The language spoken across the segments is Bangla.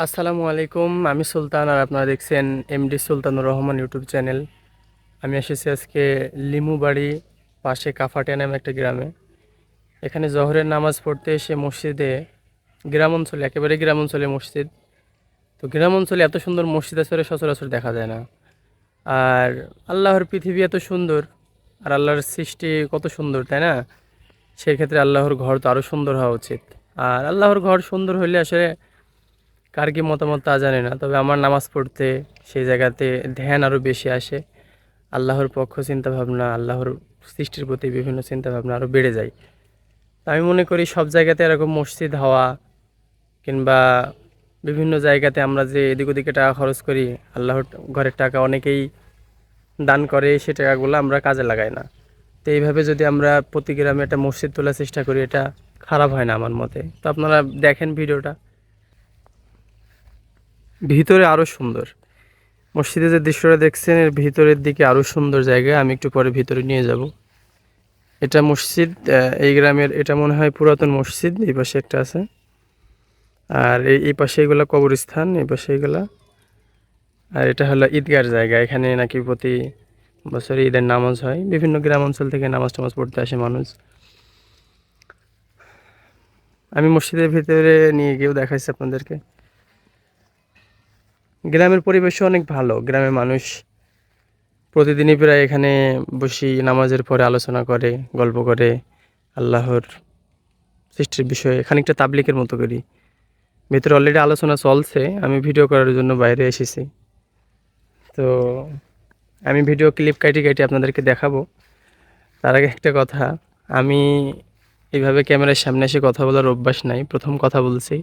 আসসালামু আলাইকুম। আমি সুলতান আর আপনারা দেখছেন এমডি সুলতানুর রহমান ইউটিউব চ্যানেল। আমি এসেছি আজকে লিমুবাড়ি পাশে কাফাটিয়া নামে একটা গ্রামে। এখানে জোহরের নামাজ পড়তে এসে মসজিদে, গ্রাম অঞ্চলে, একেবারে গ্রাম অঞ্চলে মসজিদ। তো গ্রাম অঞ্চলে এত সুন্দর মসজিদ আসলে সচরাচর দেখা যায় না। আর আল্লাহর পৃথিবী এত সুন্দর, আর আল্লাহর সৃষ্টি কত সুন্দর, তাই না? সেক্ষেত্রে আল্লাহর ঘর তো আরও সুন্দর হওয়া উচিত। আর আল্লাহর ঘর সুন্দর হইলে আসলে কার কি মতামত তা জানি না, তবে আমার নামাজ পড়তে সেই জায়গাতে ধ্যান আরও বেশি আসে। আল্লাহর পক্ষ চিন্তা ভাবনা, আল্লাহর সৃষ্টির প্রতি বিভিন্ন চিন্তা ভাবনা আরও বেড়ে যায়। তা আমি মনে করি সব জায়গাতে এরকম মসজিদ হওয়া, কিংবা বিভিন্ন জায়গাতে আমরা যে এদিক ওদিকে টাকা খরচ করি, আল্লাহর ঘরের টাকা অনেকেই দান করে, সে টাকাগুলো আমরা কাজে লাগাই না। তো এইভাবে যদি আমরা প্রতি গ্রামে একটা মসজিদ তোলার চেষ্টা করি, এটা খারাপ হয় না আমার মতে। তো আপনারা দেখেন ভিডিওটা, ভিতরে আরও সুন্দর। মসজিদে যে দৃশ্যটা দেখছেন এর ভিতরের দিকে আরও সুন্দর জায়গা, আমি একটু পরে ভিতরে নিয়ে যাব। এটা মসজিদ, এই গ্রামের এটা মনে হয় পুরাতন মসজিদ। এই পাশে একটা আছে, আর এই পাশে এগুলা কবরস্থান, এই পাশে এগুলা। আর এটা হলো ঈদগার জায়গা, এখানে নাকি প্রতি বছর ঈদের নামাজ হয়। বিভিন্ন গ্রাম অঞ্চল থেকে নামাজ টামাজ পড়তে আসে মানুষ। আমি মসজিদের ভিতরে নিয়ে গিয়েও দেখাইছি আপনাদেরকে। গ্রামের পরিবেশও অনেক ভালো। গ্রামের মানুষ প্রতিদিনই প্রায় এখানে বসি নামাজের পরে আলোচনা করে, গল্প করে, আল্লাহর সৃষ্টির বিষয়ে খানিকটা তাবলিকের মতো করি। ভিতরে অলরেডি আলোচনা চলছে, আমি ভিডিও করার জন্য বাইরে এসেছি। তো আমি ভিডিও ক্লিপ কাটি কাটি আপনাদেরকে দেখাবো। তার আগে একটা কথা, আমি এইভাবে ক্যামেরার সামনে এসে কথা বলার অভ্যাস নাই, প্রথম কথা বলছি।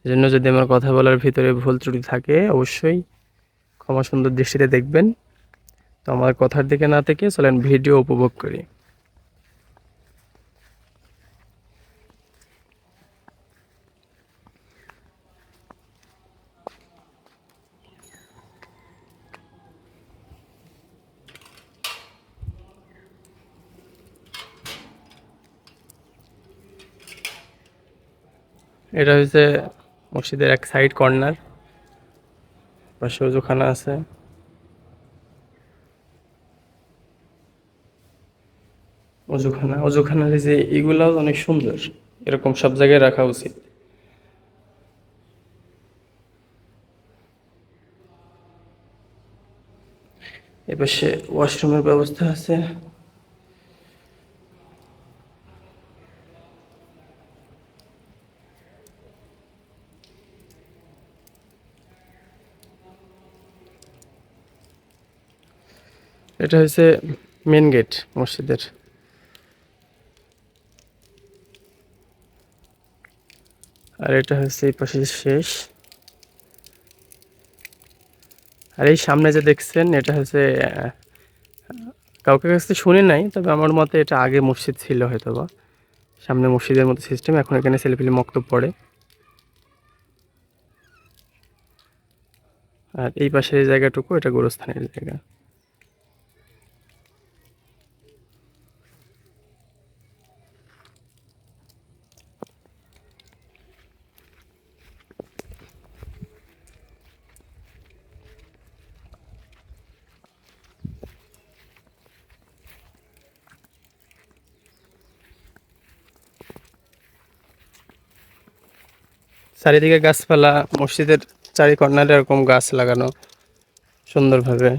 এজন্য যদি আমার কথা বলার ভিতরে ভুল ত্রুটি থাকে অবশ্যই ক্ষমা সুন্দর দৃষ্টিতে দেখবেন। তো আমার কথার দিকে না থেকে চলেন ভিডিও উপভোগ করি। এটা হচ্ছে মসজিদের এক সাইড কর্নার, পাশে ওজুখানা আছে। অজুখানার এই যে এগুলাও অনেক সুন্দর, এরকম সব জায়গায় রাখা উচিত। এপাশে ওয়াশরুমের ব্যবস্থা আছে। এটা হচ্ছে মেন গেট মসজিদের। আর এটা হচ্ছে এই পাশে শেষ। আর এই সামনে যে দেখছেন এটা হচ্ছে কাউকে কাছে শুনে নাই, তবে আমার মতে এটা আগে মসজিদ ছিল হয়তো বা। সামনে মসজিদের মতো সিস্টেম, এখন এখানে ছেলেপিলে মক্তব পড়ে। আর এই পাশের এই জায়গাটুকু এটা গোরস্থানের জায়গা। চারিদিকে গাছপালা, মসজিদের চারি কর্নারে এরকম গাছ লাগানো সুন্দরভাবে।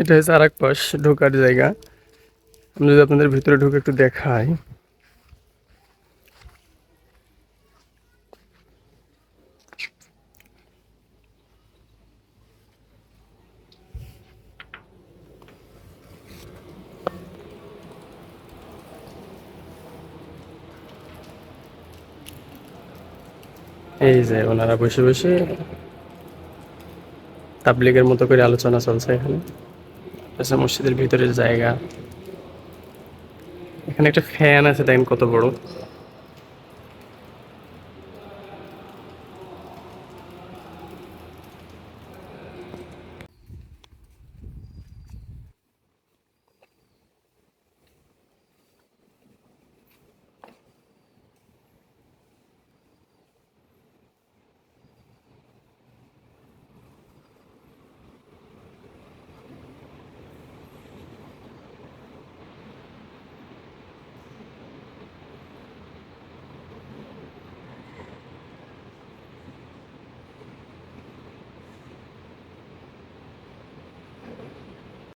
এটা হচ্ছে আর এক পাশ ঢোকার জায়গা। আমি যদি আপনাদের ভিতরে ঢুকে একটু দেখাই, এই যে ওনারা বসে বসে তাবলিগের মতো করে আলোচনা চলছে এখানে। আচ্ছা, মসজিদের ভিতরের জায়গা, এখানে একটা ফ্যান আছে, দেখেন কত বড়।